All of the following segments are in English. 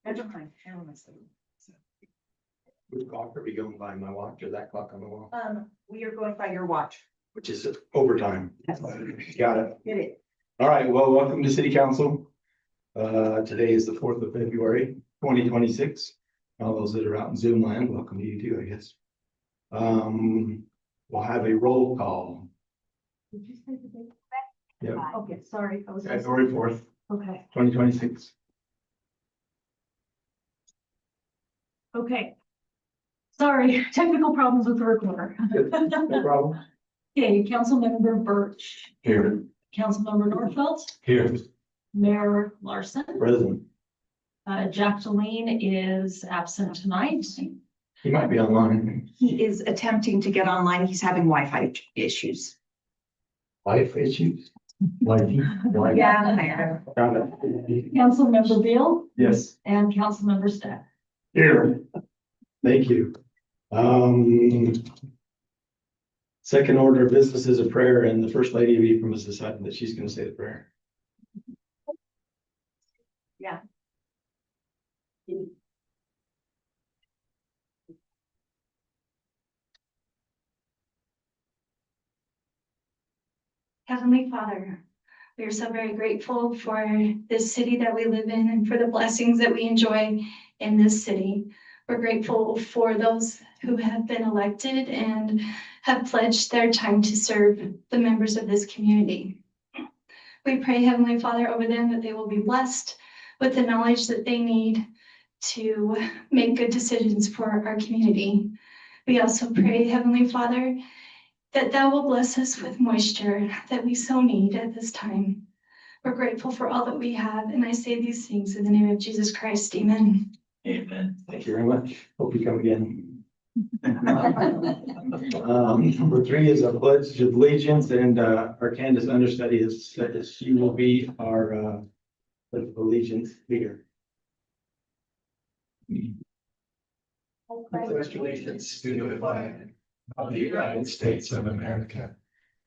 I don't mind. I don't miss them. Which clock are we going by, my watch or that clock on the wall? We are going by your watch. Which is overtime. Yes. Got it. Get it. All right, well, welcome to City Council. Today is the 4th of February, 2026. All those that are out in Zoom land, welcome to you too, I guess. We'll have a roll call. Did you say the date? Yep. Okay, sorry. I was. February 4th, Okay, 2026. okay. Sorry, technical problems with the recorder. No problem. Okay, Councilmember Birch, Here. Councilmember Norfelt, Here. Mayor Larson. Present. Jack Deline is absent tonight. He might be online. He is attempting to get online. He's having Wi-Fi issues. Life issues? Life. Yeah, Mayor. Got it. Councilmember Beal Yes. and Councilmember Stack. Here. Thank you. Second order of business is a prayer, and the First Lady of Ephraim has decided that she's gonna say the prayer. Yeah. Heavenly Father, we are so very grateful for this city that we live in and for the blessings that we enjoy in this city. We're grateful for those who have been elected and have pledged their time to serve the members of this community. We pray, Heavenly Father, over them that they will be blessed with the knowledge that they need to make good decisions for our community. We also pray, Heavenly Father, that thou will bless us with moisture that we so need at this time. We're grateful for all that we have, and I say these things in the name of Jesus Christ, amen. Amen. Thank you very much. Hope you come again. Number 3 is a pledge of allegiance, and our Candace understudy has said that she will be our pledge of allegiance leader. Pledge allegiance to the flag of the United States of America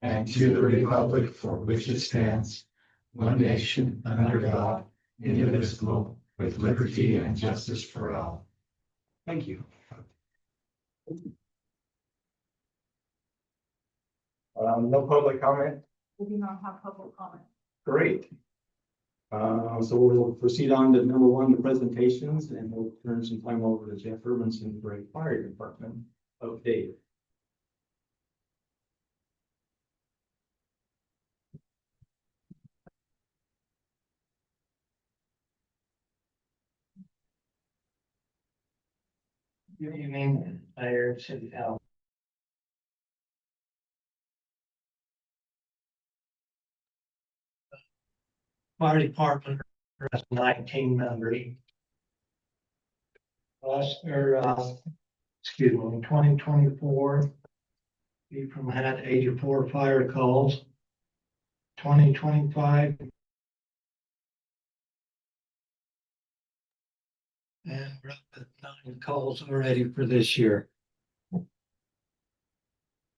and to the republic for which it stands, one nation under God, indivisible, with liberty and justice for all. Thank you. No public comment. We do not have public comment. Great. So we'll proceed on to number 1, the presentations, and we'll turn some time over to Jeff Urbanson for a fire department update. Good evening, Mayor, City Council. Fire department has 19 members. Excuse me, in 2024, Ephraim had 84 fire calls. 2025. And we're up at 9 calls already for this year.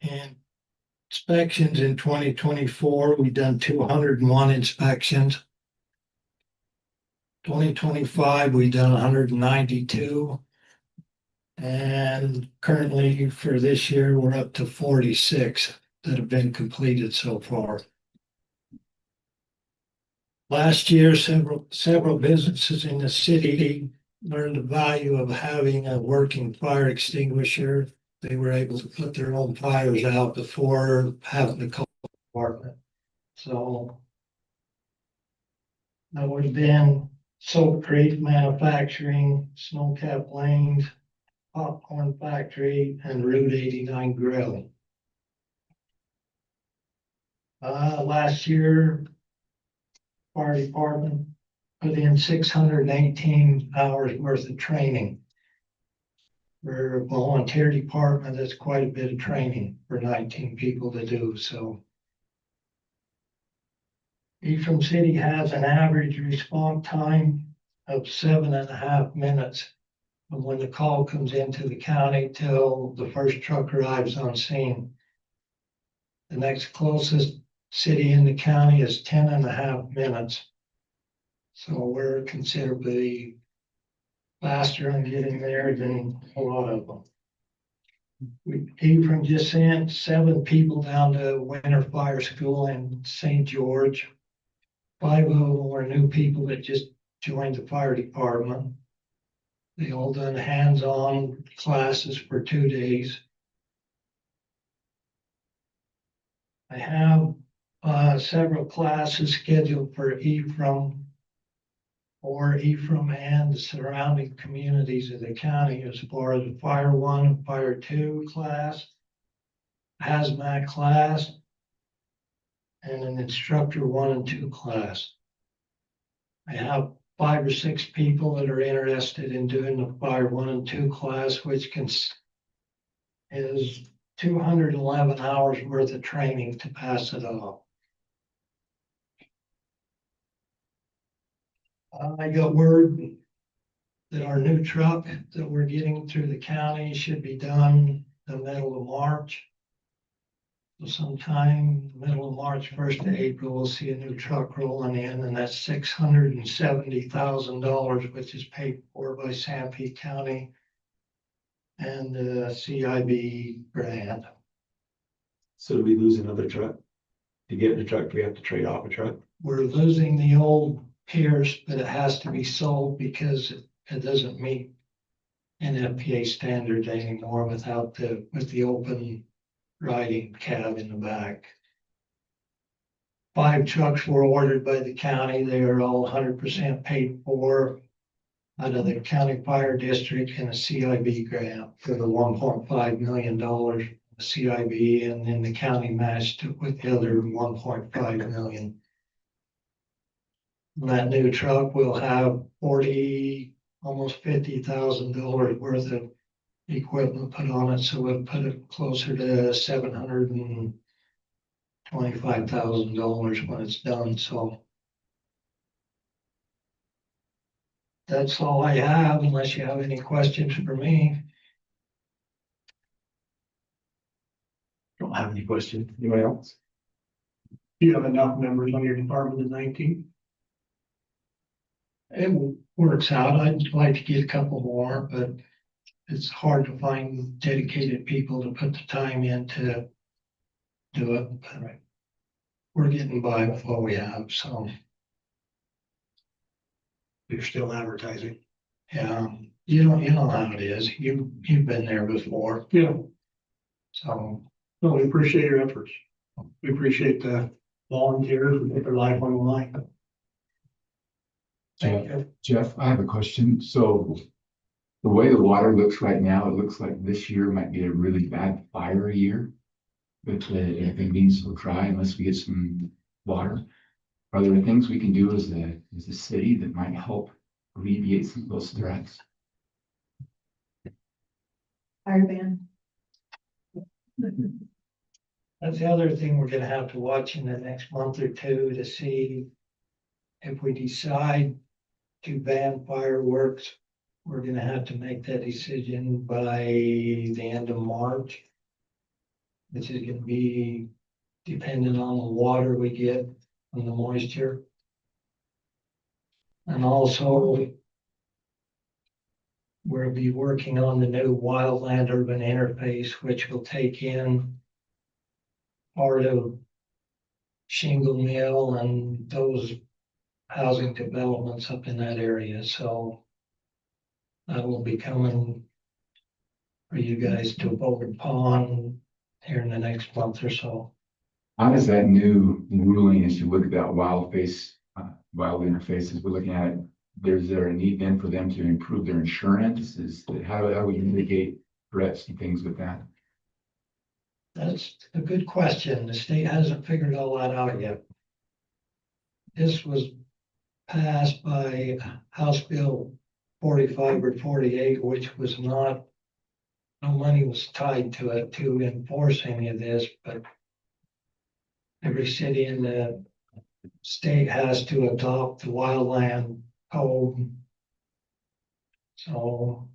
And inspections in 2024, we've done 201 inspections. 2025, we've done 192. And currently for this year, we're up to 46 that have been completed so far. Last year, several businesses in the city learned the value of having a working fire extinguisher. They were able to put their own fires out before having to call the department. So that would have been Soap Creek Manufacturing, Snowcap Lanes, Popcorn Factory, and Route 89 Grill. Last year, fire department put in 618 hours worth of training. For a volunteer department, that's quite a bit of training for 19 people to do. So Ephraim City has an average response time of 7.5 minutes from when the call comes into the county till the first truck arrives on scene. The next closest city in the county is 10.5 minutes. So we're considerably faster on getting there than a lot of them. Ephraim just sent 7 people down to Winter Fire School in St. George. 5 of them were new people that just joined the fire department. They all done hands-on classes for 2 days. I have several classes scheduled for Ephraim and the surrounding communities of the county as far as the Fire 1 and Fire 2 class, hazmat class, and an instructor 1 and 2 class. I have 5 or 6 people that are interested in doing the Fire 1 and 2 class, which is 211 hours worth of training to pass it off. I got word that our new truck that we're getting through the county should be done the middle of March. So sometime middle of March, 1st of April, we'll see a new truck rolling in, and that's $670,000, which is paid for by Sanpete County and the CIB grant. So do we lose another truck? To get the truck, do we have to trade off a truck? We're losing the old Pierce, but it has to be sold because it doesn't meet NFPA standards anymore with the open riding cab in the back. 5 trucks were ordered by the county. They are all 100% paid for out of the county fire district and a CIB grant for the $1.5 million CIB, and then the county matched it with the other 1.5 million. That new truck will have almost $50,000 worth of equipment put on it, so we'll put it closer to $725,000 when it's done. So that's all I have, unless you have any questions for me. Don't have any questions. Anybody else? Do you have enough members on your department in 19? It works out. I'd like to get a couple more, but it's hard to find dedicated people to put the time in to do it. But we're getting by with what we have, so You're still advertising. yeah, you know how it is. You've been there before, Yeah, so no, we appreciate your efforts. We appreciate the volunteers who put their life on the line. Thank you. Jeff, I have a question. So the way the water looks right now, it looks like this year might be a really bad fire year. With everything being so dry, unless we get some water. Are there things we can do as a city that might help alleviate some of those threats? Fire ban. that's the other thing we're gonna have to watch in the next month or two to see if we decide to ban fireworks. We're gonna have to make that decision by the end of March, which is gonna be dependent on the water we get and the moisture. And also, we'll be working on the new wildland urban interface, which will take in part of Shingle Mill and those housing developments up in that area, so that will be coming for you guys to vote upon here in the next month or so. How does that new ruling, as you look at that wild interfaces, we're looking at it, is there a need then for them to improve their insurance? How do we mitigate threats and things with that? That's a good question. The state hasn't figured all that out yet. This was passed by House Bill 45 or 48, which was not, no money was tied to it to enforce any of this, but every city in the state has to adopt the wildland code. So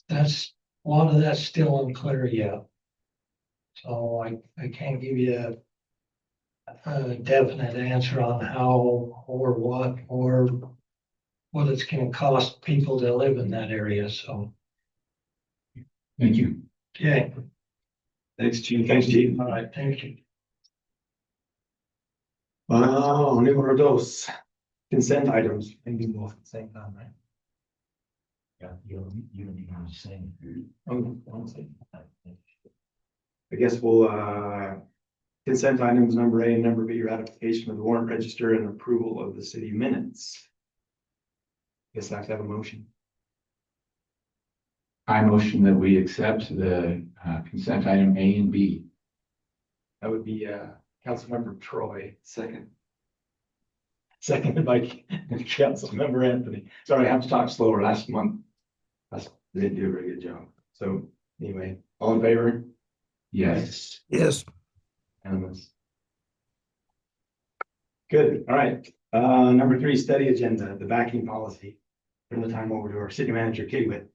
that's a lot of that's still unclear yet. So I can't give you a definite answer on how or what it's gonna cost people to live in that area, so, Thank you. okay, Thanks, Chief. Thanks, Chief. all right, thank you. Numero dos, consent items, maybe both at the same time, right? Yeah, you and you are saying. Honestly. I guess we'll, consent items number A and number B, ratification of the warrant register and approval of the city minutes. Guess I have to have a motion. I motion that we accept the consent item A and B. That would be, Councilmember Troy, Second. seconded by Councilmember Anthony. Sorry, I have to talk slower last month. I didn't do a very good job. So anyway, all in favor? Yes. Yes. Unanimous. Good, all right. Number 3, study agenda, the backing policy. Turn the time over to our city manager, Katie Witt.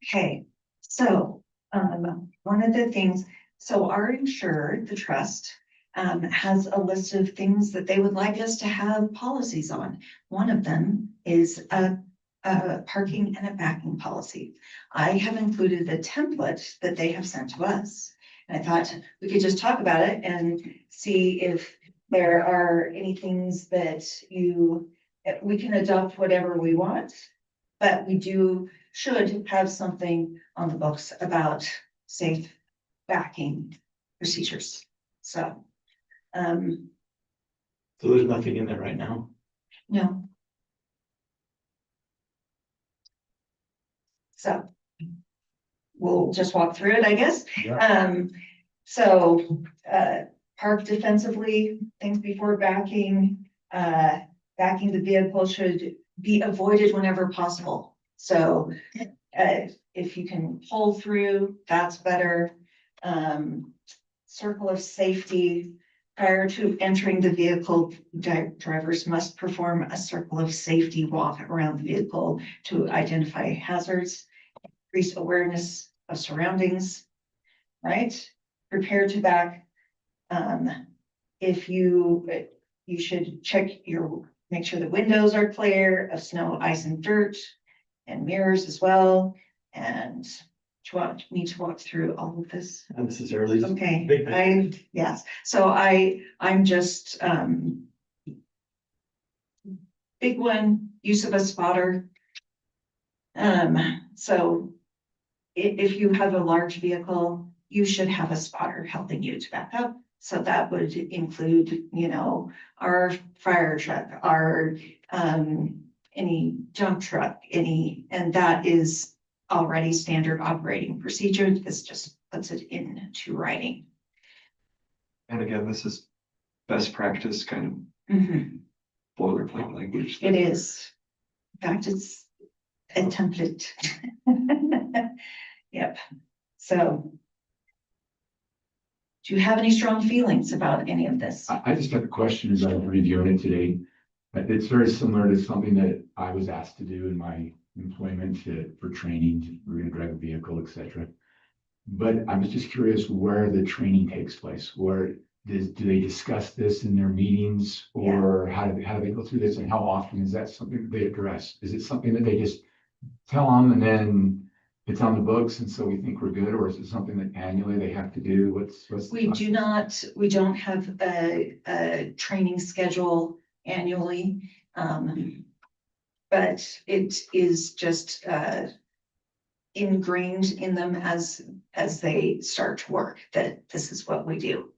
Okay, so, one of the things, so our insurer, the trust, has a list of things that they would like us to have policies on. One of them is a parking and a backing policy. I have included the template that they have sent to us. And I thought we could just talk about it and see if there are any things that we can adopt whatever we want. But we should have something on the books about safe backing procedures. So, So there's nothing in there right now. no. So we'll just walk through it, I guess. So, park defensively, things before backing, backing the vehicle should be avoided whenever possible. So, if you can pull through, that's better. Circle of safety, prior to entering the vehicle, drivers must perform a circle of safety walk around the vehicle to identify hazards, increase awareness of surroundings, right? Prepare to back. If you should make sure the windows are clear of snow, ice, and dirt, and mirrors as well. And need to walk through all of this. Unnecessarily. Okay, Big yes, so I'm just, big one, use of a spotter. So if you have a large vehicle, you should have a spotter helping you to back up. So that would include, our fire truck, our, any dump truck, and that is already standard operating procedure. This just puts it into writing. And again, this is best practice kind Mhm. of boilerplate language. It is. In fact, it's a template. Yep. So. Do you have any strong feelings about any of this? I just have a question as I'm reviewing it today. It's very similar to something that I was asked to do in my employment for training, we're gonna drive a vehicle, etc. But I was just curious where the training takes place. Where do they discuss this in their meetings, or how do they go through this, and how often is that something that they address? Is it something that they just tell them and then it's on the books and so we think we're good, or is it something that annually they have to do? What's the process? We don't have a training schedule annually. But it is just ingrained in them as they start to work, that this is what we do.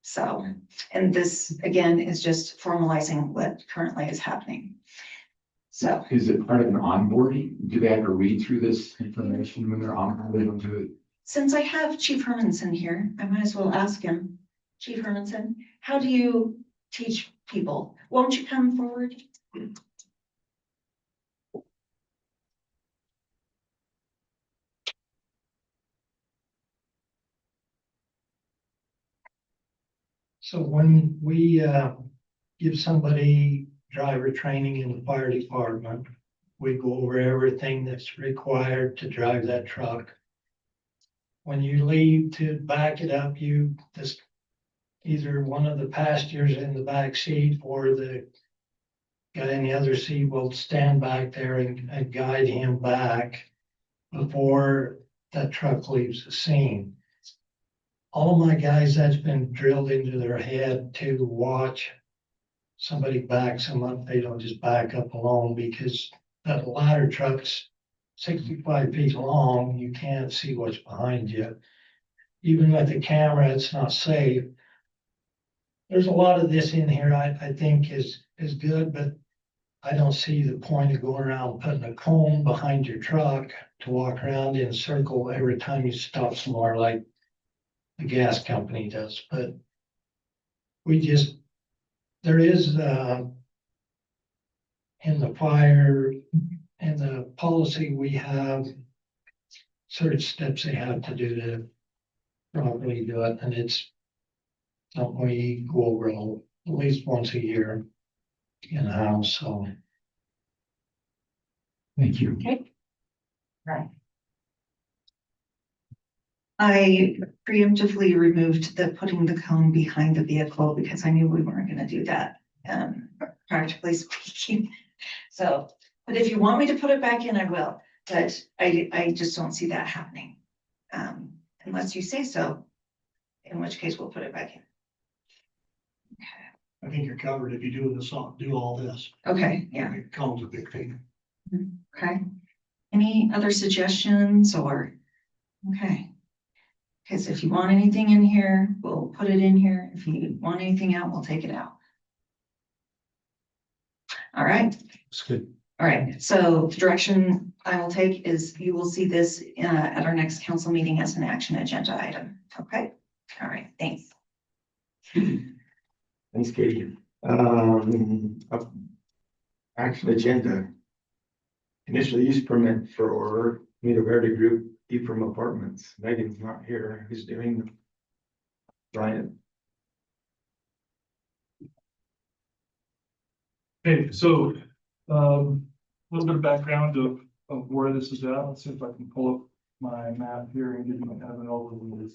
So, and this again is just formalizing what currently is happening. So, Is it part of an onboarding? Do they have to read through this information when they're onboarded onto it? since I have Chief Hermanson here, I might as well ask him. Chief Hermanson, how do you teach people? Won't you come forward? So when we give somebody driver training in the fire department, We go over everything that's required to drive that truck. When you leave to back it up, you just either one of the passengers in the back seat or the guy in the other seat will stand back there and guide him back before that truck leaves the scene. All of my guys, that's been drilled into their head to watch somebody backs them up. They don't just back up alone, because that ladder truck's 65 feet long. You can't see what's behind you. Even with the camera, it's not safe. There's a lot of this in here I think is good, but I don't see the point of going around putting a cone behind your truck to walk around in a circle every time you stop somewhere like the gas company does. But there is in the fire, in the policy, we have certain steps they have to do to properly do it, and it's something we go over at least once a year in the house, so. Thank you. Okay. Right. I preemptively removed the putting the cone behind the vehicle because I knew we weren't gonna do that, practically speaking. So, but if you want me to put it back in, I will, but I just don't see that happening. Unless you say so, in which case we'll put it back in. I think you're covered if you do all this. Okay, yeah, It comes a big thing. okay. Any other suggestions or, okay. Because if you want anything in here, we'll put it in here. If you want anything out, we'll take it out. All right. It's good. All right, so the direction I will take is you will see this at our next council meeting as an action agenda item. Okay, all right, thanks. Thanks, Katie. Action agenda. Initial use permit for Mita Verde Group, Ephraim Apartments. Megan's not here. Who's doing them? Brian. Okay, so, a little bit of background of where this is at. Let's see if I can pull up my map here and give you kind of an overview of this.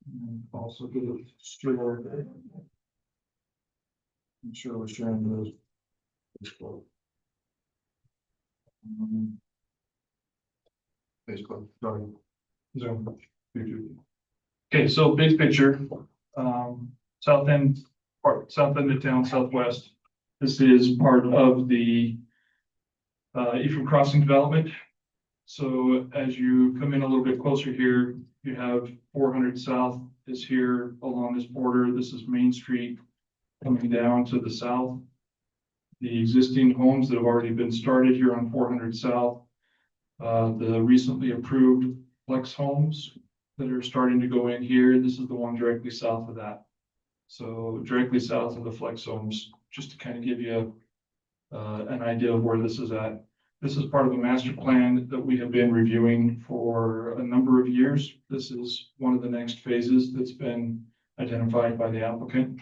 And also get it straight over there. I'm sure we're sharing those. Facebook, sorry. Zoom. YouTube. Okay, so big picture, south end of town, southwest. This is part of the Ephraim Crossing development. So as you come in a little bit closer here, you have 400 South is here along this border. This is Main Street coming down to the south. The existing homes that have already been started here on 400 South, the recently approved flex homes that are starting to go in here. This is the one directly south of that. So directly south of the flex homes, just to kind of give you an idea of where this is at. This is part of a master plan that we have been reviewing for a number of years. This is one of the next phases that's been identified by the applicant.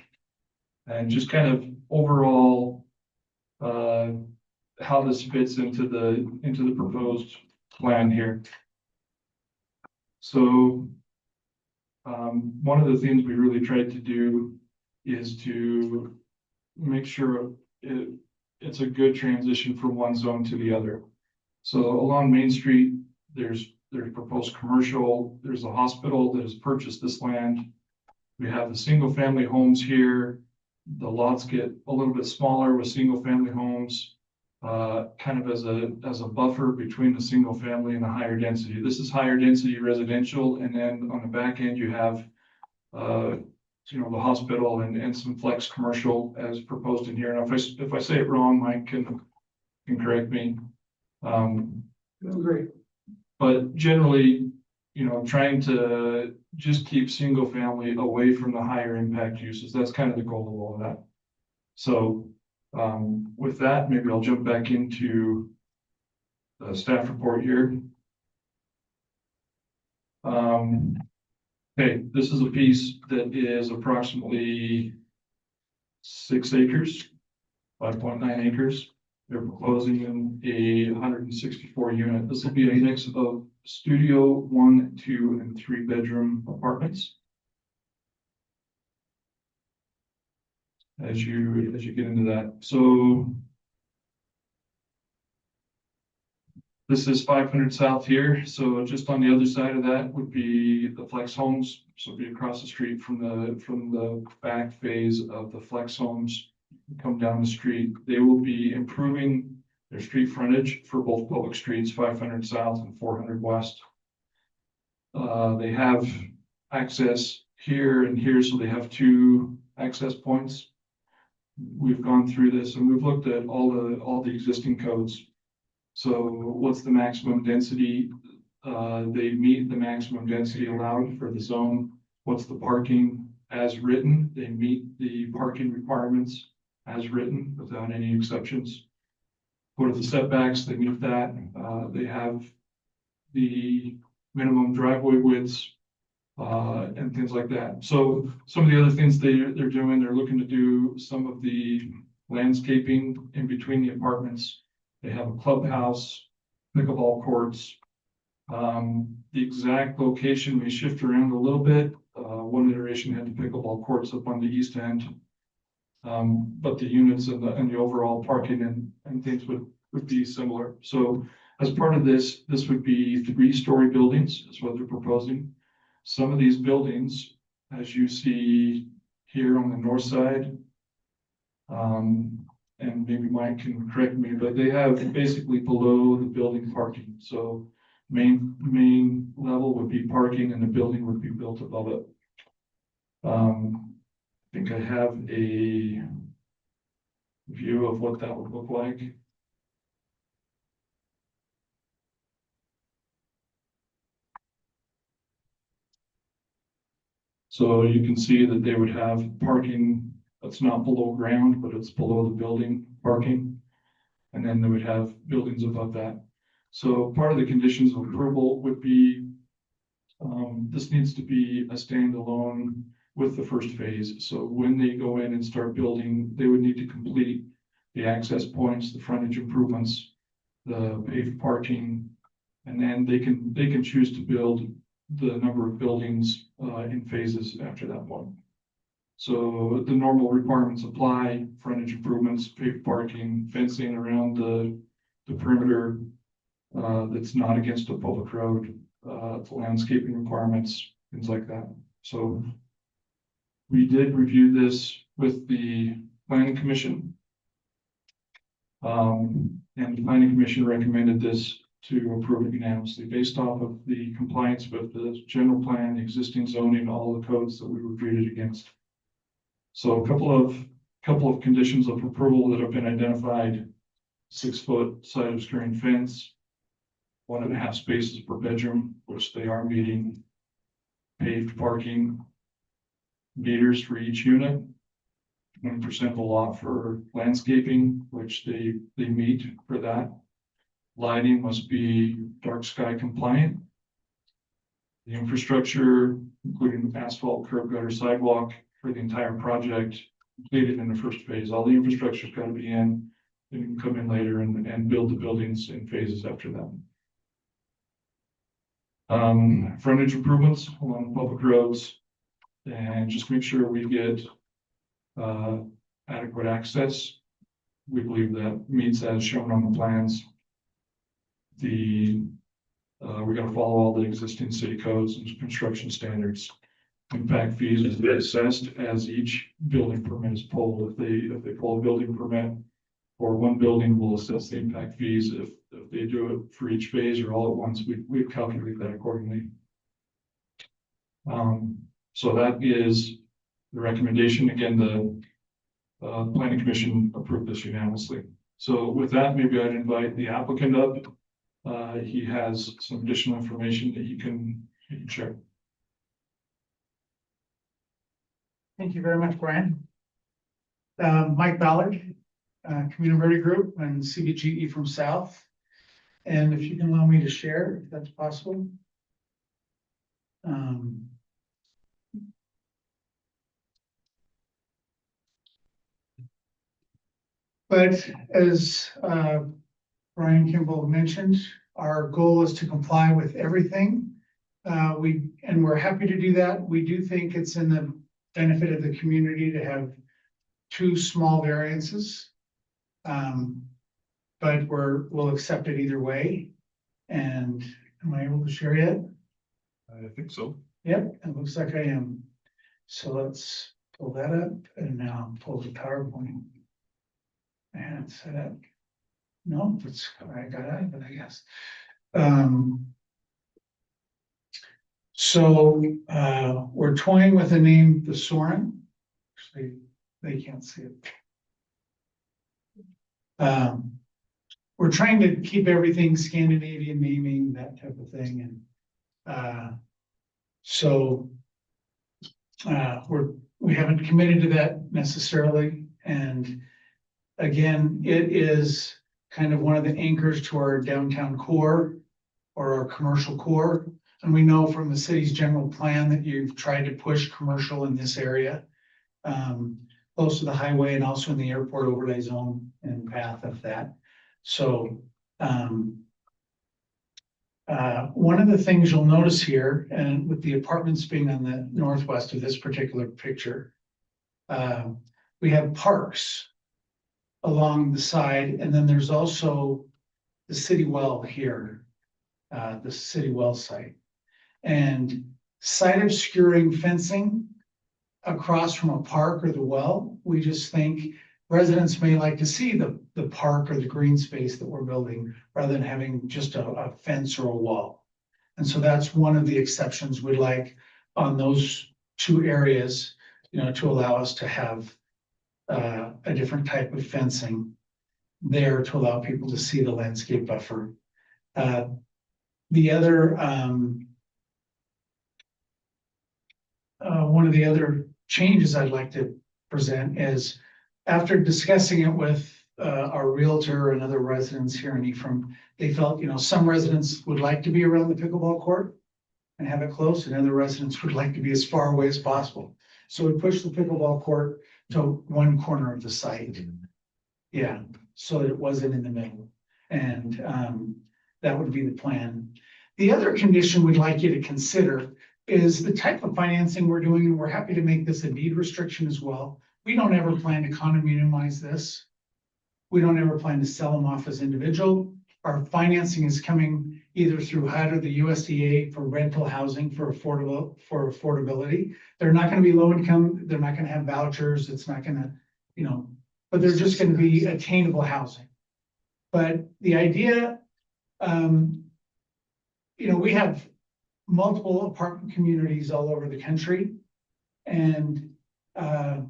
And just kind of overall, how this fits into the proposed plan here. So, one of the things we really tried to do is to make sure it's a good transition from one zone to the other. So along Main Street, there's proposed commercial, there's a hospital that has purchased this land. We have the single family homes here. The lots get a little bit smaller with single family homes, kind of as a buffer between the single family and the higher density. This is higher density residential, and then on the back end you have the hospital and some flex commercial as proposed in here. And if I say it wrong, Mike can correct me. Great. But generally, trying to just keep single family away from the higher impact uses. That's kind of the goal of all of that. So with that, maybe I'll jump back into the staff report here. Okay, this is a piece that is approximately 6 acres, 5.9 acres. They're proposing a 164 unit. This will be a mix of studio, 1, 2, and 3 bedroom apartments. As you get into that, so this is 500 South here. So just on the other side of that would be the Flex Homes. So it'd be across the street from the back phase of the Flex Homes. Come down the street. They will be improving their street frontage for both public streets, 500 South and 400 West. They have access here and here, so they have 2 access points. We've gone through this and we've looked at all the existing codes. So what's the maximum density? They meet the maximum density allowed for the zone. What's the parking as written? They meet the parking requirements as written without any exceptions. What are the setbacks? They meet that. They have the minimum driveway widths and things like that. So some of the other things they're doing, they're looking to do some of the landscaping in between the apartments. They have a clubhouse, pickleball courts. The exact location may shift around a little bit. One iteration had the pickleball courts up on the east end. But the units and the overall parking and things would be similar. So as part of this would be 3-story buildings is what they're proposing. Some of these buildings, as you see here on the north side, and maybe Mike can correct me, but they have basically below the building parking. So main level would be parking and the building would be built above it. I think I have a view of what that would look like. So you can see that they would have parking that's not below ground, but it's below the building parking. And then they would have buildings above that. So part of the conditions of approval would be, this needs to be a standalone with the first phase. So when they go in and start building, they would need to complete the access points, the frontage improvements, the paved parking, and then they can choose to build the number of buildings in phases after that point. So the normal requirements apply: frontage improvements, paved parking, fencing around the perimeter that's not against a public road, landscaping requirements, things like that. So we did review this with the Planning Commission. And the Planning Commission recommended this to approve it unanimously based off of the compliance with the general plan, existing zoning, all the codes that we reviewed it against. So a couple of conditions of approval that have been identified: 6-foot side obscuring fence, 1.5 spaces per bedroom, which they are meeting, paved parking, meters for each unit, 20% of the lot for landscaping, which they meet for that. Lighting must be dark sky compliant. The infrastructure, including asphalt, curb, gutter, sidewalk for the entire project, completed in the first phase. All the infrastructure's got to be in. Then you can come in later and build the buildings in phases after that. Frontage improvements along public roads, and just make sure we get adequate access. We believe that meets as shown on the plans. We're going to follow all the existing city codes and construction standards. Impact fees is assessed as each building permit is pulled. If they pull a building permit for one building, we'll assess the impact fees. If they do it for each phase or all at once, we calculate that accordingly. So that is the recommendation. Again, the Planning Commission approved this unanimously. So with that, maybe I'd invite the applicant up. He has some additional information that he can share. Thank you very much, Brian. Mike Ballard, Community Group and CBGE from South. And if you can allow me to share, if that's possible. But as Brian Kimball mentioned, our goal is to comply with everything. We're happy to do that. We do think it's in the benefit of the community to have 2 small variances. But we'll accept it either way. And am I able to share yet? I think so. Yep, it looks like I am. So let's pull that up and now pull the PowerPoint. And set up. No, that's, I got out of it, I guess. So we're toying with the name the Soren. Actually, they can't see it. We're trying to keep everything Scandinavian naming, that type of thing, and so we haven't committed to that necessarily, and again, it is kind of one of the anchors to our downtown core or our commercial core. And we know from the city's general plan that you've tried to push commercial in this area, close to the highway and also in the airport overlay zone and path of that. So one of the things you'll notice here, and with the apartments being on the northwest of this particular picture, we have parks along the side, and then there's also the city well here, the city well site. And site obscuring fencing across from a park or the well, we just think residents may like to see the park or the green space that we're building rather than having just a fence or a wall. And so that's one of the exceptions we'd like on those 2 areas, to allow us to have a different type of fencing there to allow people to see the landscape buffer. The other, one of the other changes I'd like to present is, after discussing it with our realtor and other residents here in Ephraim, they felt, some residents would like to be around the pickleball court and have it close, and other residents would like to be as far away as possible. So we pushed the pickleball court to one corner of the site. Yeah, so that it wasn't in the middle. And that would be the plan. The other condition we'd like you to consider is the type of financing we're doing, and we're happy to make this a deed restriction as well. We don't ever plan to condominiumize this. We don't ever plan to sell them off as individual. Our financing is coming either through HUD or the USDA for rental housing for affordability. They're not going to be low income. They're not going to have vouchers. It's not going to, but they're just going to be attainable housing. But the idea, we have multiple apartment communities all over the country, and a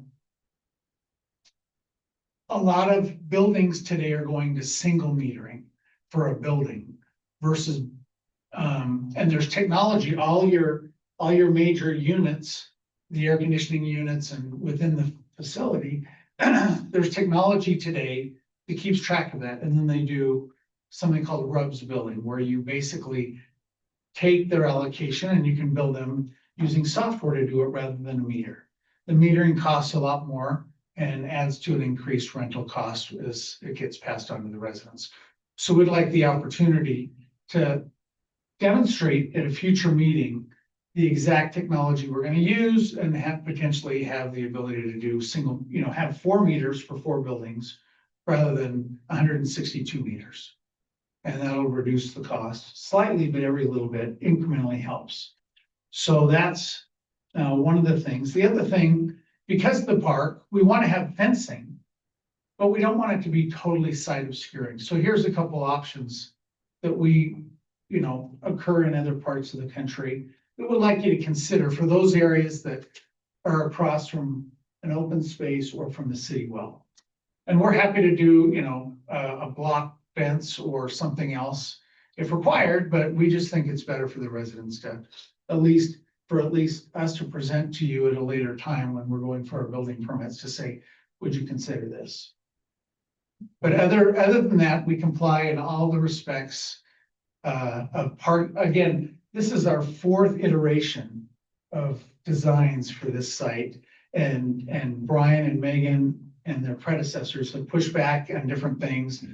lot of buildings today are going to single metering for a building versus, and there's technology, all your major units, the air conditioning units and within the facility, there's technology today that keeps track of that. And then they do something called RUBS billing, where you basically take their allocation and you can bill them using software to do it rather than a meter. The metering costs a lot more and adds to an increased rental cost as it gets passed on to the residents. So we'd like the opportunity to demonstrate at a future meeting the exact technology we're going to use and potentially have the ability to do single, have 4 meters for 4 buildings rather than 162 meters. And that'll reduce the cost slightly, but every little bit incrementally helps. So that's one of the things. The other thing, because of the park, we want to have fencing, but we don't want it to be totally site obscuring. So here's a couple options that we, occur in other parts of the country that would like you to consider for those areas that are across from an open space or from the city well. And we're happy to do, a block fence or something else if required, but we just think it's better for the residents to at least us to present to you at a later time when we're going for our building permits to say, would you consider this? But other than that, we comply in all the respects again, this is our 4th iteration of designs for this site, and Brian and Megan and their predecessors have pushed back on different things.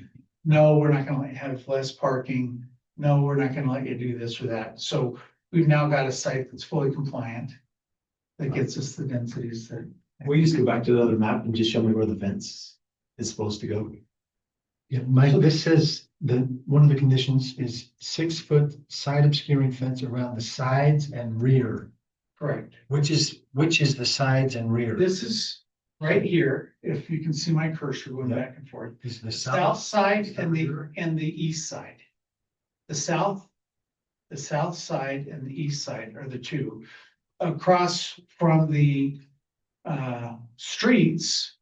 No, we're not gonna let you have less parking. No, we're not gonna let you do this or that. So we've now got a site that's fully compliant. That gets us the densities that. Will you just go back to the other map and just show me where the fence is supposed to go? Yeah, Mike, this says one of the conditions is 6-foot side obscuring fence around the sides and rear. Correct. Which is the sides and rear? This is right here, if you can see my cursor going Yeah. back and forth. Is the South side is the and rear? the east side. The south side and the east side are the two. Across from the streets,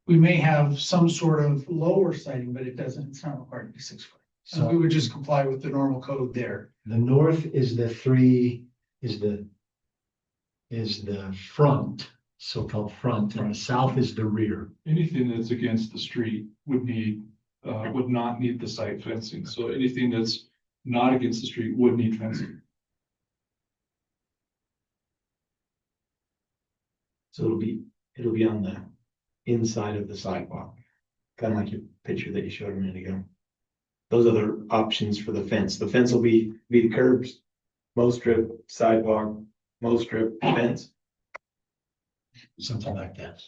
we may have some sort of lower siding, but it's not required to be 6 foot. So we So would just comply with the normal code there. the north is the front, so-called front, and the south is the rear. Anything that's against the street would need, would not need the site fencing. So anything that's not against the street would need fencing. So it'll be on the inside of the sidewalk, kind of like your picture that you showed a minute ago. Those other options for the fence will be the curbs, mow strip, sidewalk, mow strip, fence. Something like that.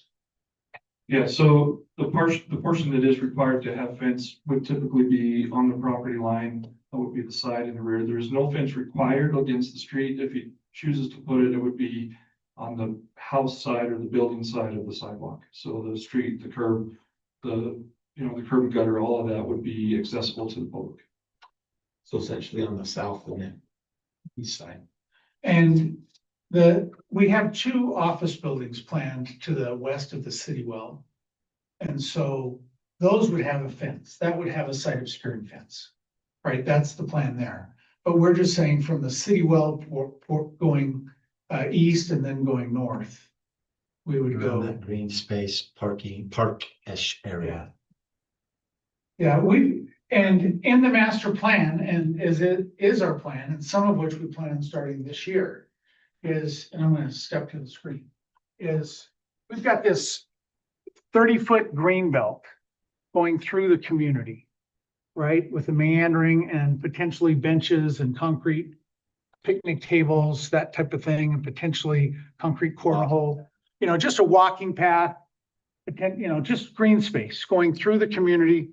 Yeah, so the portion that is required to have fence would typically be on the property line. That would be the side and the rear. There is no fence required against the street. If he chooses to put it, it would be on the house side or the building side of the sidewalk. So the street, the curb, the curb and gutter, all of that would be accessible to the public. So essentially on the south and the east side. And we have two office buildings planned to the west of the city well. And so those would have a fence, that would have a site obscuring fence, right? That's the plan there. But we're just saying from the city well going east and then going north, we would Around go. that green space park-ish area. Yeah, and in the master plan, and as it is our plan, and some of which we plan on starting this year, is, and I'm gonna step to the screen, is we've got this 30-foot green belt going through the community, right? With the meandering and potentially benches and concrete picnic tables, that type of thing, and potentially concrete cornhole, just a walking path, just green space going through the community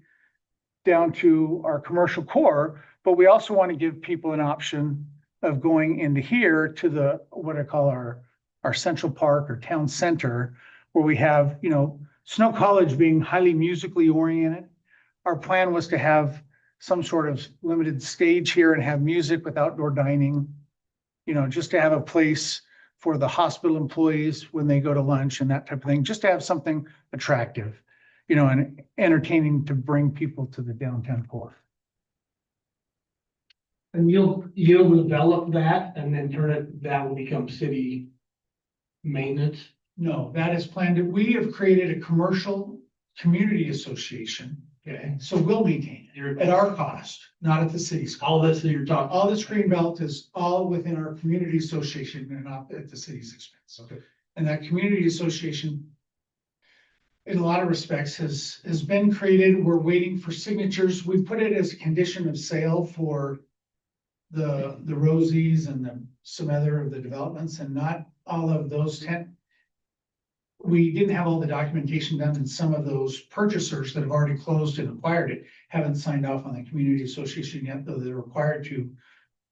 down to our commercial core, but we also want to give people an option of going into here to what I call our central park or town center, where we have, Snow College being highly musically oriented. Our plan was to have some sort of limited stage here and have music with outdoor dining, just to have a place for the hospital employees when they go to lunch and that type of thing, just to have something attractive, and entertaining to bring people to the downtown core. And you'll develop that and then that will become city maintenance. No, that is planned. We have created a commercial community association. Okay. So we'll maintain it at our cost, not at the city's cost. All this that you're talking. All this green belt is all within our community association and not at the city's expense. Okay. And that community association, in a lot of respects, has been created. We're waiting for signatures. We put it as a condition of sale for the Rosies and some other of the developments, and not all of those 10. We didn't have all the documentation done, and some of those purchasers that have already closed and acquired it haven't signed off on the community association yet, though they're required to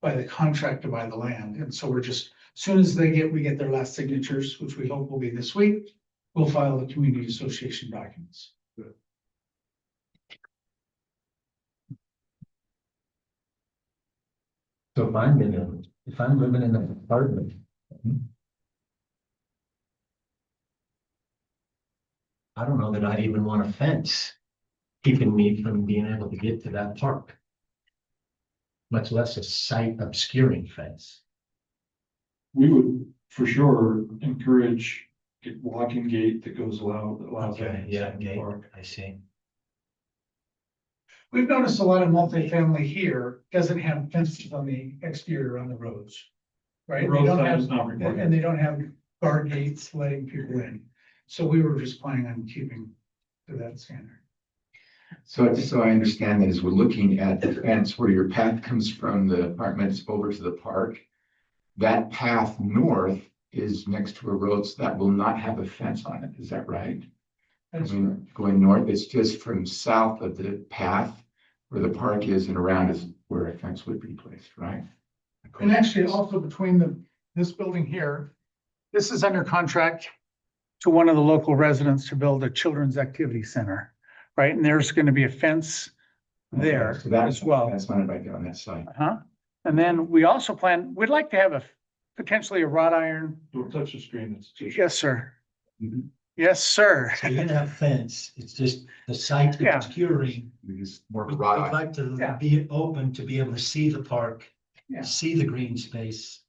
by the contract to buy the land. And so we're just, as soon as we get their last signatures, which we hope will be this week, we'll file the community association documents. So if I'm living in an apartment. I don't know that I'd even want a fence keeping me from being able to get to that park. Much less a site obscuring fence. We would for sure encourage a walking gate that allows. Okay, yeah, access to the gate, park. I see. We've noticed a lot of multifamily here doesn't have fences on the exterior on the roads. Right? They Road don't sign have, is not required. and they don't have guard gates letting people in. So we were just planning on keeping to that standard. So just so I understand this, we're looking at the fence where your path comes from the apartments over to the park. That path north is next to a road that will not have a fence on it. Is that right? That's Going north, it's just from south of the path where the park is and around is where a fence would be placed, right? And actually also between this building here, this is under contract to one of the local residents to build a children's activity center, right? And there's going to be a fence there So that's as well. That's not right there on that side. And then we also we'd like to have potentially a wrought iron. Don't touch the screen. It's too. Yes, sir. Mhm. Yes, sir. So you're gonna have fence, it's just the site Yeah. obscuring. We just more We'd wrought we'd iron. like to Yeah. be open to be able to see the park, Yeah. see the green space.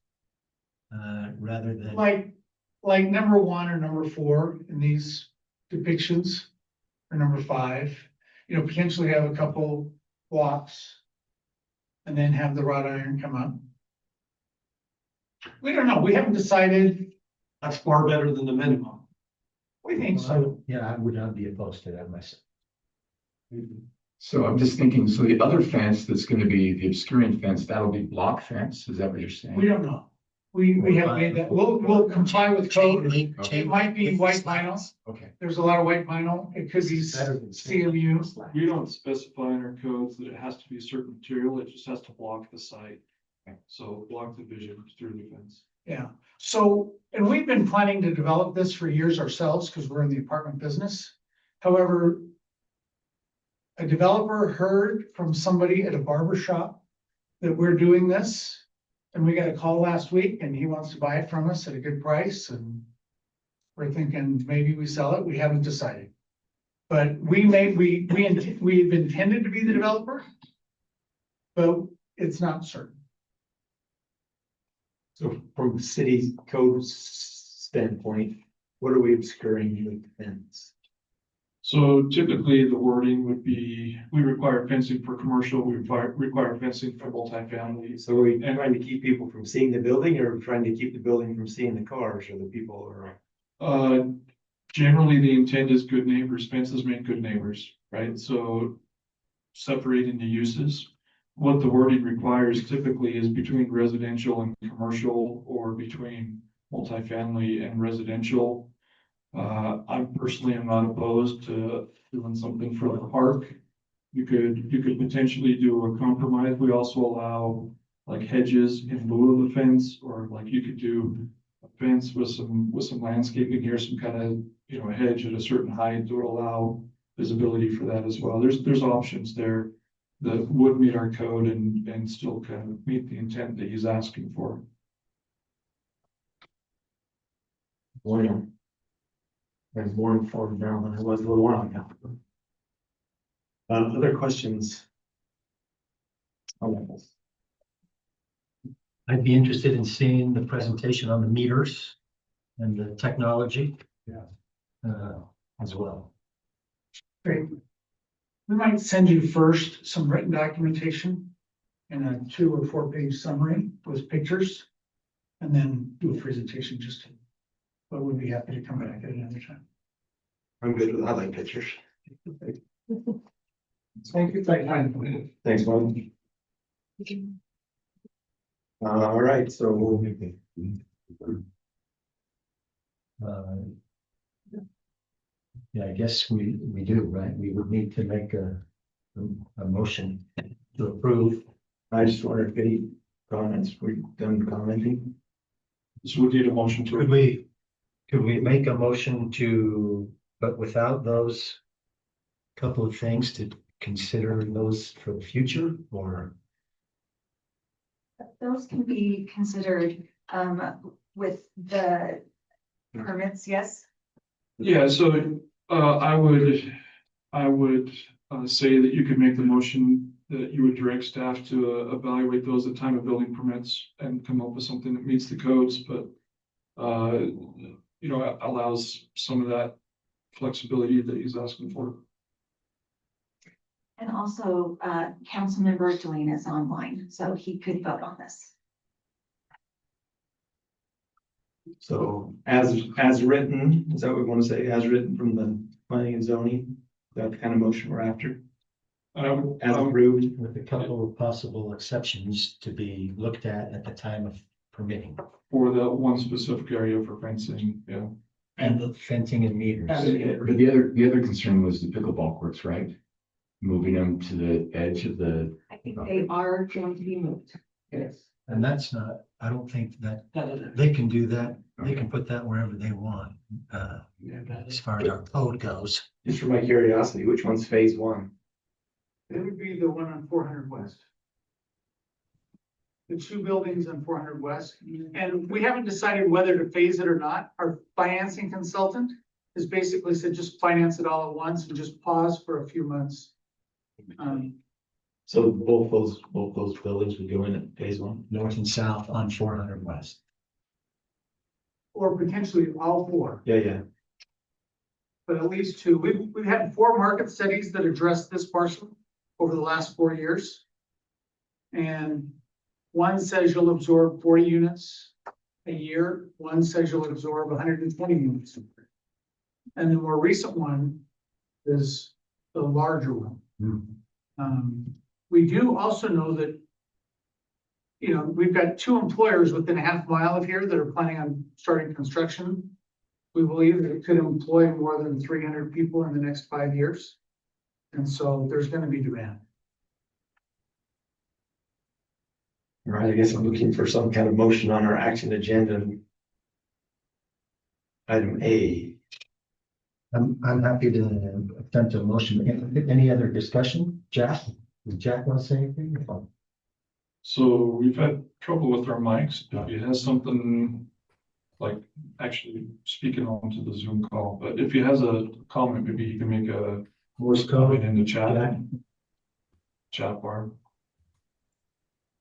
Rather than, Like number 1 or number 4 in these depictions, or number 5, potentially have a couple blocks. And then have the wrought iron come up. We don't know, we haven't decided. That's far better than the minimum. We think so. yeah, I would not be opposed to that myself. So I'm just thinking, so the other fence that's gonna be the obscuring fence, that'll be block fence, is that what you're saying? We don't know. We haven't made that, we'll comply with Chain code. link, It chain. might be link white with vinyl. slats. Okay. There's a lot of white vinyl. It could be Better than chain link CMU. with slats. We don't specify in our codes that it has to be a certain material, it just has to block the site. So block the vision through the fence. Yeah, so, and we've been planning to develop this for years ourselves because we're in the apartment business. However, a developer heard from somebody at a barber shop that we're doing this. And we got a call last week and he wants to buy it from us at a good price and we're thinking maybe we sell it. We haven't decided. But we've intended to be the developer, but it's not certain. So from the city code standpoint, what are we obscuring with the fence? So typically the wording would be, we require fencing for commercial, we require fencing for multifamily. So are we trying to keep people from seeing the building or trying to keep the building from seeing the cars or the people or? Generally, the intent is good neighbors, fences make good neighbors, right? So separating the uses. What the wording requires typically is between residential and commercial or between multifamily and residential. I personally am not opposed to doing something for the park. You could potentially do a compromise. We also allow like hedges in lieu of the fence, or like you could do a fence with some landscaping here, some kind of, a hedge at a certain height to allow visibility for that as well. There's options there that would meet our code and still kind of meet the intent that he's asking for. Well, I'm more informed now than I was a little while ago. Other questions? On this? I'd be interested in seeing the presentation on the meters and the technology. Yeah. As well. Great. We might send you first some written documentation and a 2 or 4 page summary with pictures. And then do a presentation but we'd be happy to come back at another time. I'm good with, I like pictures. Thank you for your time. Thanks, Mike. All right, so we'll. Yeah, I guess we do, right? We would need to make a motion to approve. I just wonder if any comments, we've done commenting. So we need a motion to. Could we make a motion to, but without those couple of things to consider those for the future, or? Those can be considered, with the permits, yes? Yeah, so I would say that you could make the motion that you would direct staff to evaluate those at time of building permits and come up with something that meets the codes, but allows some of that flexibility that he's asking for. And also, Councilmember Delina is online, so he could vote on this. So as written, is that what we want to say? As written from the planning and zoning? That the kind of motion we're after, And I would, as approved. With a couple of possible exceptions to be looked at the time of permitting. for that one specific area for fencing, yeah. And the fencing and meters. But the other concern was the pickleball courts, right? Moving them to the edge of the, I think they are going to be moved. Yes. And that's not, I don't think that, they can do that, they can put that wherever they want, as far as our code goes. Just for my curiosity, which one's phase one? It would be the one on 400 West. The two buildings on 400 West, and we haven't decided whether to phase it or not. Our financing consultant has basically said just finance it all at once and just pause for a few months. So both those buildings would go in at phase one? North and south on 400 West. Or potentially all four, Yeah. but at least two. We've had 4 market studies that address this parcel over the last 4 years. And one says you'll absorb 40 units a year. One says you'll absorb 120 units. And the more recent one is the larger one. We do also know that, you know, we've got 2 employers within a half mile of here that are planning on starting construction. We believe that it could employ more than 300 people in the next 5 years. And so there's going to be demand. All right, I guess I'm looking for some kind of motion on our action agenda. Item A. I'm happy to attempt a motion. Any other discussion? Jack? Does Jack want to say anything? So we've had trouble with our mics. If he has something like actually speaking on to the Zoom call, but if he has a comment, maybe he can make a Morse comment code? in the chat. Jack? Chat bar.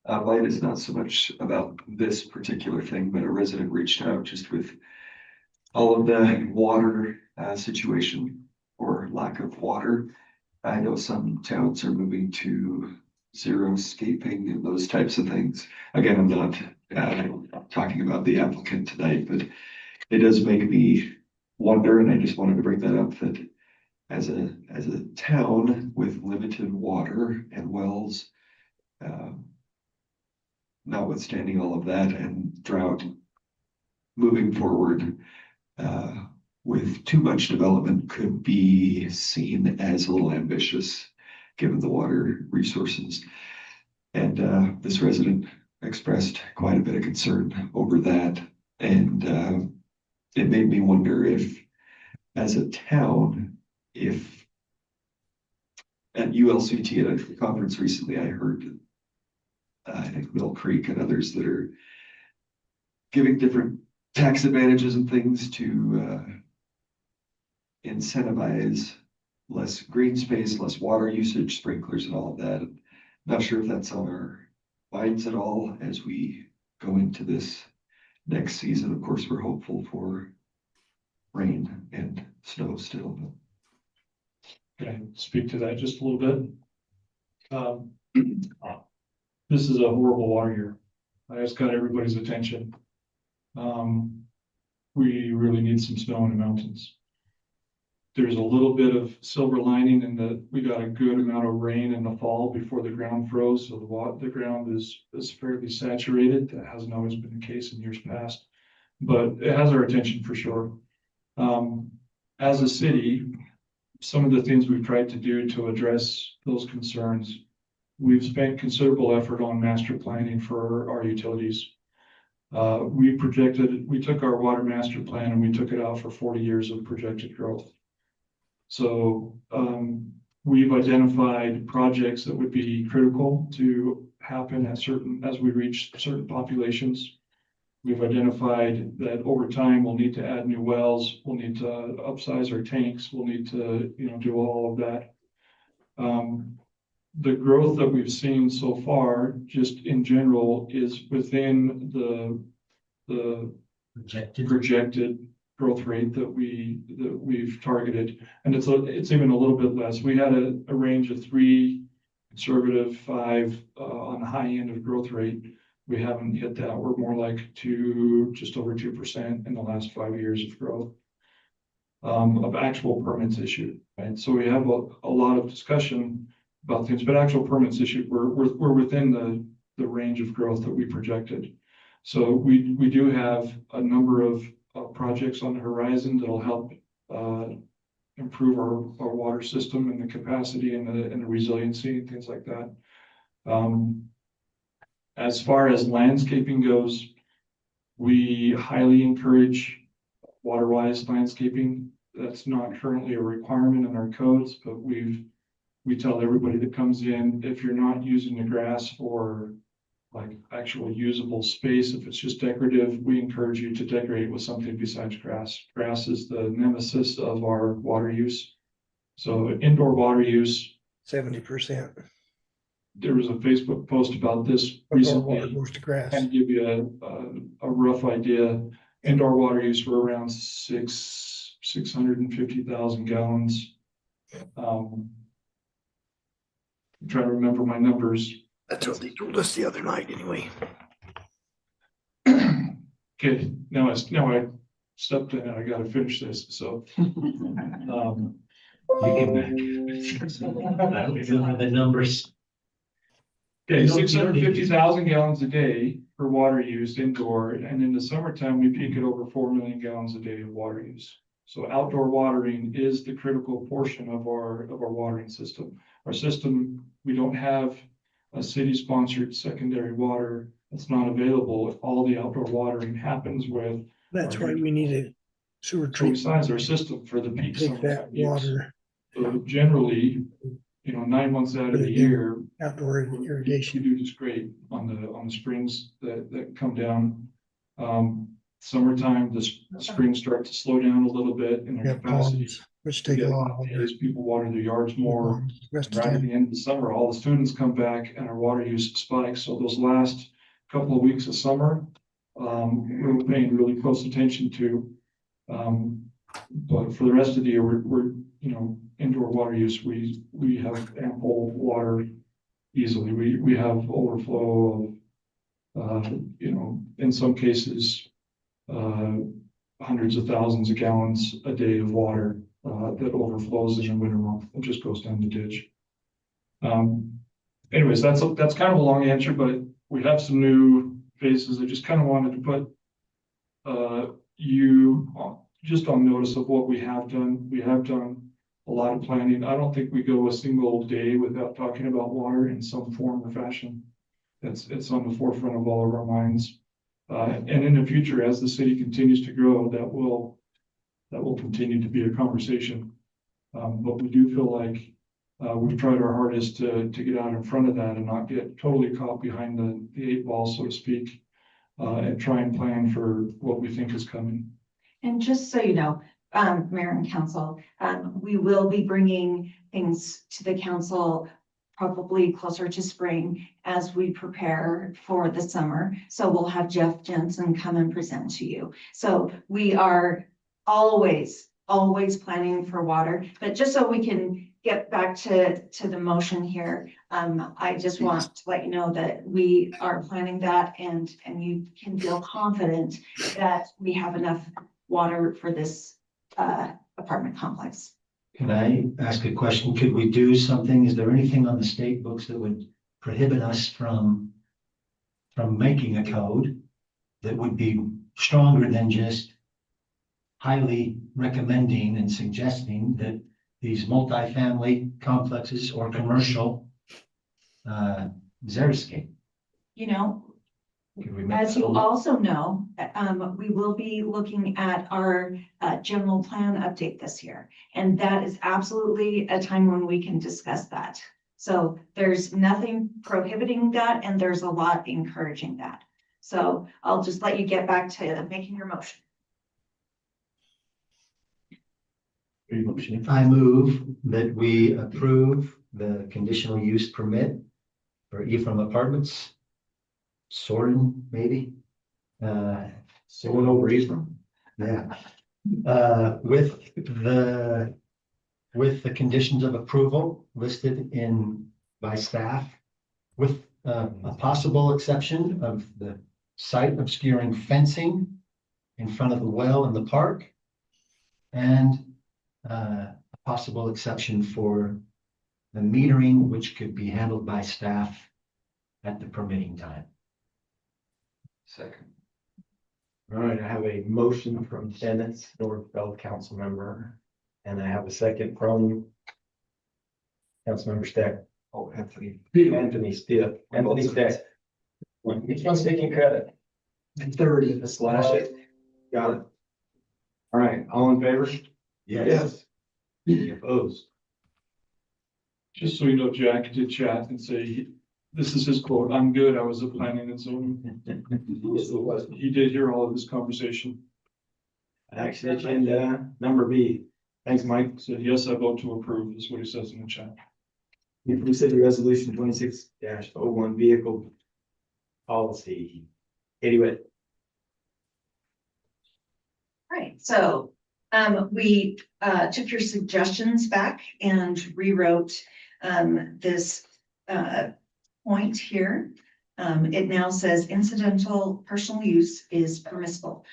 Mine is not so much about this particular thing, but a resident reached out just with all of the water situation or lack of water. I know some towns are moving to zero-scaping and those types of things. Again, I'm not talking about the applicant tonight, but it does make me wonder, and I just wanted to bring that up, that as a town with limited water and wells, notwithstanding all of that and drought, moving forward with too much development could be seen as a little ambitious, given the water resources. And this resident expressed quite a bit of concern over that. And it made me wonder if, as a town, if at ULCT at a conference recently, I heard I think Mill Creek and others that are giving different tax advantages and things to incentivize less green space, less water usage, sprinklers and all of that. I'm not sure if that's on our minds at all as we go into this next season. Of course, we're hopeful for rain and snow still. Okay, speak to that just a little bit. This is a horrible water year. I just got everybody's attention. We really need some snow in the mountains. There's a little bit of silver lining in that we got a good amount of rain in the fall before the ground froze, so the ground is fairly saturated. That hasn't always been the case in years past, but it has our attention for sure. As a city, some of the things we've tried to do to address those concerns, we've spent considerable effort on master planning for our utilities. We took our water master plan and we took it out for 40 years of projected growth. So we've identified projects that would be critical to happen as we reach certain populations. We've identified that over time, we'll need to add new wells, we'll need to upsize our tanks, we'll need to, do all of that. The growth that we've seen so far, just in general, is within the projected growth rate that we've targeted, and it's even a little bit less. We had a range of 3, conservative 5 on the high end of growth rate. We haven't hit that. We're more like just over 2% in the last 5 years of growth. of actual permits issued, right? So we have a lot of discussion about things, but actual permits issued, we're within the range of growth that we projected. So we do have a number of projects on the horizon that'll help improve our water system and the capacity and the resiliency and things like that. As far as landscaping goes, we highly encourage water-wise landscaping. That's not currently a requirement in our codes, but we tell everybody that comes in, if you're not using the grass for like actual usable space, if it's just decorative, we encourage you to decorate with something besides grass. Grass is the nemesis of our water use. So indoor water use, 70%. there was a Facebook post about this recently. Goes to grass. Kind of give you a rough idea. Indoor water use for around 650,000 gallons. I'm trying to remember my numbers. That's what they told us the other night anyway. Okay, now I stepped in and I gotta finish this, so. The numbers. Okay, 650,000 gallons a day for water used indoor, and in the summertime, we peak at over 4 million gallons a day of water use. So outdoor watering is the critical portion of our watering system. Our system, we don't have a city-sponsored secondary water that's not available if all the outdoor watering happens with. That's why we need a sewer So we treatment. size our system for the peak Take summer that use. water, So generally, 9 months out of the year, outdoor we irrigation. do just great on the springs that come down. Summertime, the springs start to slow down a little bit in We their have capacity. ponds, which We take a get lot hot longer. days, people water their yards more. Rest of Right at time. the end of the summer, all the students come back and our water use spikes. So those last couple of weeks of summer, we're paying really close attention to. But for the rest of the year, we're indoor water use, we have ample water easily. We have overflow of, in some cases, hundreds of thousands of gallons a day of water that overflows in the winter month and just goes down the ditch. Anyways, that's kind of a long answer, but we have some new phases. I just kind of wanted to put you just on notice of what we have done. We have done a lot of planning. I don't think we go a single day without talking about water in some form or fashion. It's on the forefront of all of our minds. And in the future, as the city continues to grow, that will continue to be a conversation. But we do feel like we've tried our hardest to get out in front of that and not get totally caught behind the 8 ball, so to speak, and try and plan for what we think is coming. And just so you know, Mayor and Council, we will be bringing things to the council probably closer to spring as we prepare for the summer. So we'll have Jeff Jensen come and present to you. So we are always planning for water, but just so we can get back to the motion here, I just want to let you know that we are planning that and you can feel confident that we have enough water for this apartment complex. Can I ask a question? Could we do something? Is there anything on the state books that would prohibit us from making a code that would be stronger than just highly recommending and suggesting that these multifamily complexes or commercial xeriscape? Could we make As that you a little- also know, we will be looking at our general plan update this year. And that is absolutely a time when we can discuss that. So there's nothing prohibiting that and there's a lot encouraging that. So I'll just let you get back to making your motion. I move that we approve the conditional use permit for Ephraim Apartments. Soren, maybe? Someone over Ephraim. Yeah. With the conditions of approval listed by staff, with a possible exception of the site obscuring fencing in front of the well in the park, and a possible exception for the metering, which could be handled by staff at the permitting time. Second. All right, I have a motion from Dennis Northfeld, council member, and I have a second from Councilmember Steck. Oh, Anthony. Anthony Steele. Anthony Steck. Each one's taking credit. And 30. Just slash it. Got it. All right, all in favor? Yes. Any opposed? Just so you know, Jack did chat and say, this is his quote, "I'm good, I was at planning and zoning." He did hear all of this conversation. Action agenda number B. Thanks, Mike. Said, yes, I vote to approve, is what he says in the chat. From City Resolution 26-01 vehicle policy. Katie Witt. Right, so we took your suggestions back and rewrote this point here. It now says incidental personal use is permissible.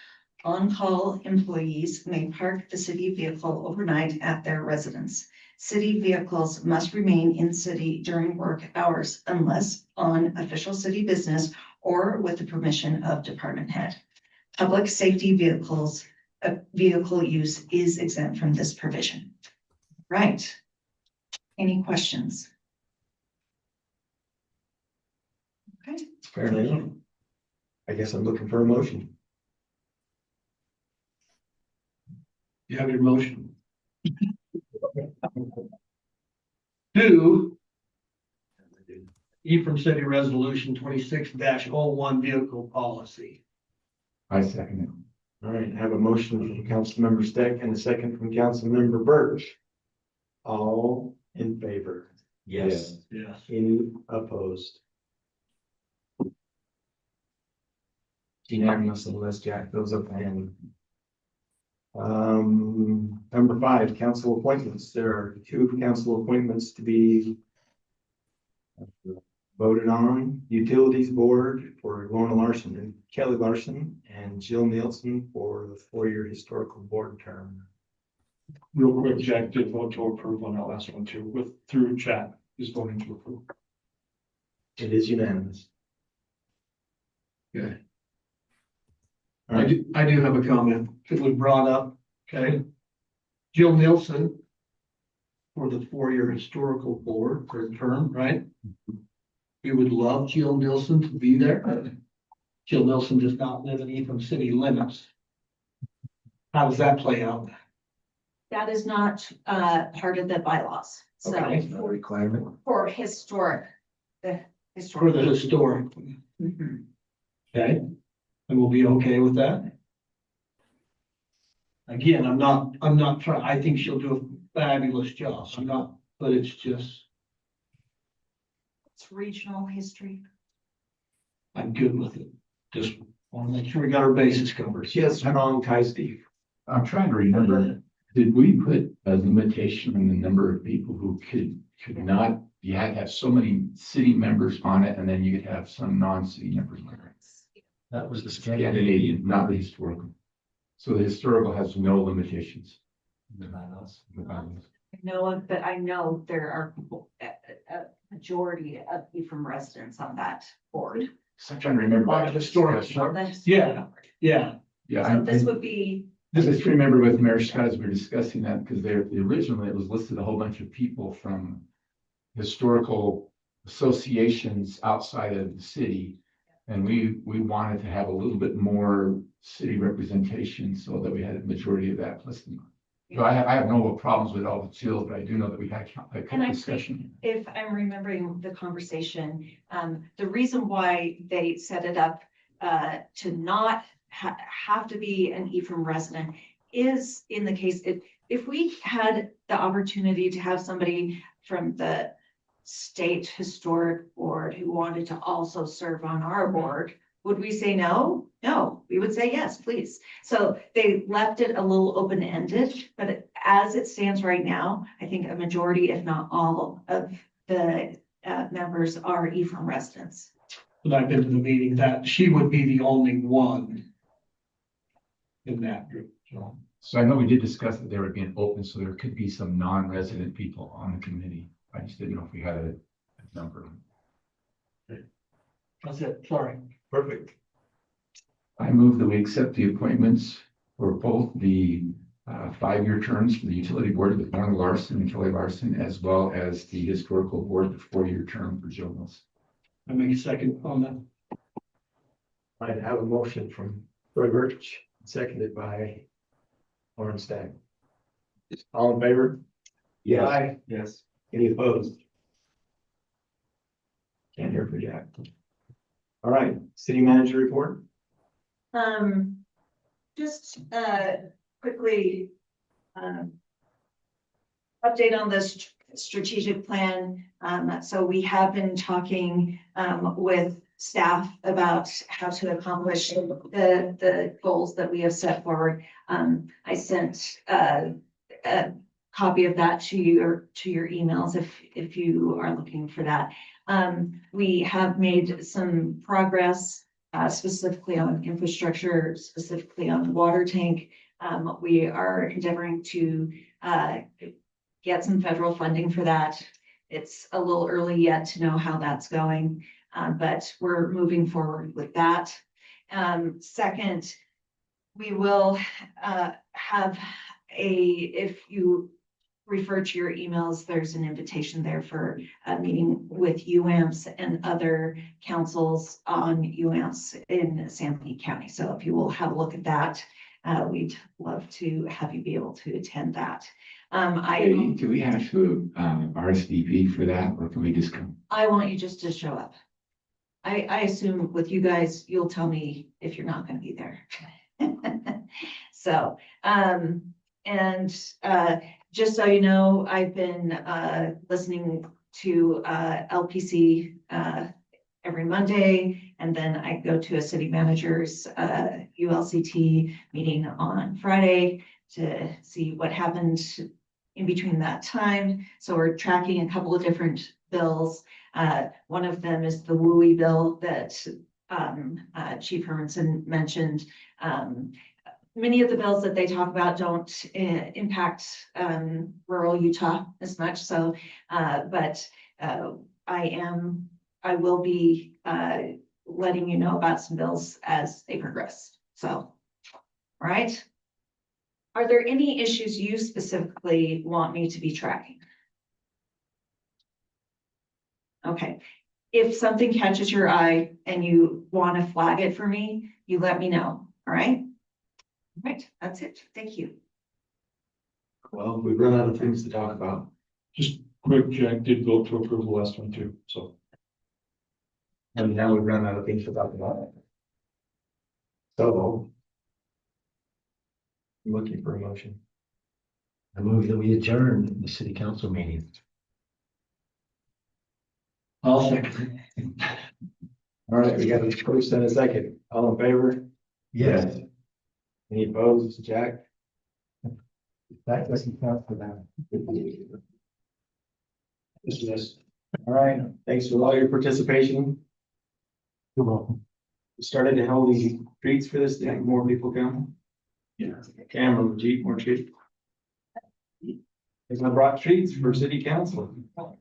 On-call employees may park the city vehicle overnight at their residence. City vehicles must remain in city during work hours unless on official city business or with the permission of department head. Public safety vehicles, vehicle use is exempt from this provision. Right. Any questions? Okay. Fair enough. I guess I'm looking for a motion. You have your motion. To Ephraim City Resolution 26-01 vehicle policy. I second it. All right, I have a motion from Councilmember Steck and a second from Councilmember Birch. All in favor? Yes. Yes. Any opposed? Unanimous unless Jack goes up and. Number 5, council appointments. There are 2 council appointments to be voted on. Utilities Board for Lorna Larson and Kelly Larson and Jill Nielsen for the 4-year historical board term. Real quick, Jack did vote to approve on that last one too, through chat, is voting to approve. It is unanimous. Okay. All right, I do have a comment. It was brought up, okay? Jill Nielsen for the 4-year historical board for a term, right? We would love Jill Nielsen to be there. Jill Nielsen does not live in Ephraim city limits. How does that play out? That is not part of the bylaws. So Okay. No requirement. for historic, the For the historic. historic, Mhm. okay? And we'll be okay with that? Again, I'm not trying, I think she'll do a fabulous job. I'm not, but it's just, It's regional history. I'm good with it. Just want to make sure we got our bases covered. she has strong ties to you. I'm trying to remember, did we put a limitation on the number of people who could not, you had to have so many city members on it, and then you could have some non-city members on it? That was the Scandinavian, not the historical. So the historical has no limitations. I know of, but I know there are a majority of Ephraim residents on that board. So I'm trying to remember. On the historical. On the Yeah. Yeah, Yeah, So this would be, I just remember with Mayor Scott, as we were discussing that, because originally it was listed a whole bunch of people from historical associations outside of the city. And we wanted to have a little bit more city representation so that we had a majority of that listed. So I have no problems with all the chills, but I do know that we had a And I discussion. If I'm remembering the conversation, the reason why they set it up to not have to be an Ephraim resident is in the case, if we had the opportunity to have somebody from the state historic board who wanted to also serve on our board, would we say no? No, we would say yes, please. So they left it a little open-ended, but as it stands right now, I think a majority, if not all, of the members are Ephraim residents. but I've been to the meeting that she would be the only one in that group, so. So I know we did discuss that there would be an open, so there could be some non-resident people on the committee. I just didn't know if we had a number. That's it, sorry. Perfect. I move that we accept the appointments for both the 5-year terms for the utility board with Warren Larson and Kelly Larson, as well as the historical board, the 4-year term for Joe Mills. I make a second on that. I have a motion from Roy Birch, seconded by Lauren Stagg. All in favor? Aye. Yes. Any opposed? Can't hear for Jack. All right, city manager report. Just, quickly, update on this strategic plan. So we have been talking, with staff about how to accomplish the goals that we have set forward. I sent, a copy of that to your emails if you are looking for that. We have made some progress, specifically on infrastructure, specifically on the water tank. We are endeavoring to get some federal funding for that. It's a little early yet to know how that's going, but we're moving forward with that. Second, we will have if you refer to your emails, there's an invitation there for a meeting with UAMPS and other councils on UAMPS in Sanpete County. So if you will have a look at that, we'd love to have you be able to attend that. Do we have to RSVP for that, or can we just come? I want you just to show up. I assume with you guys, you'll tell me if you're not gonna be there. So, just so you know, I've been listening to LPC every Monday, and then I go to a city manager's ULCT meeting on Friday to see what happened in between that time. So we're tracking a couple of different bills. One of them is the WUI bill that Chief Hermanson mentioned. Many of the bills that they talk about don't impact rural Utah as much. So, but I will be letting you know about some bills as they progress. So, all right. Are there any issues you specifically want me to be tracking? Okay. If something catches your eye and you want to flag it for me, you let me know. All right. Right, that's it. Thank you. Well, we've run out of things to talk about. Just quick, Jack did vote to approve the last one too, so. And now we've run out of things to talk about. So. I'm looking for a motion. I move that we adjourn the city council meeting. I'll second. All right, we got a first and a second. All in favor? Yes. Any opposed, Jack? That doesn't count for that. Yes. All right, thanks for all your participation. You're welcome. We started to hold these treats for this thing, more people come. Yeah. Camera, Jeep, more treats. If I brought treats for city council,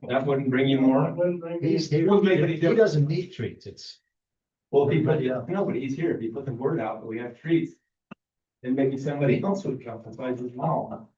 that wouldn't bring you more. He's here. Wouldn't make any He difference. doesn't need treats. It's. Well, if he put, no, but he's here. If he put the word out that we have treats, then maybe somebody else would come. That's why I said, no.